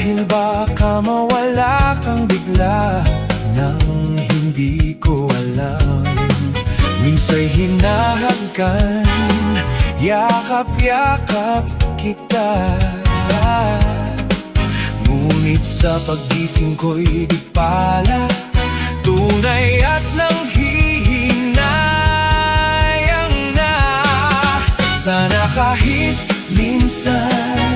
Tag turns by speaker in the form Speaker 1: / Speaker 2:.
Speaker 1: Dahil baka mawala kang bigla nang hindi ko alam. Minsa'y hinahagkan, yakap-yakap kita. Ngunit sa paggising ko'y di pala tunay at nanghihinayang na. Sana kahit minsan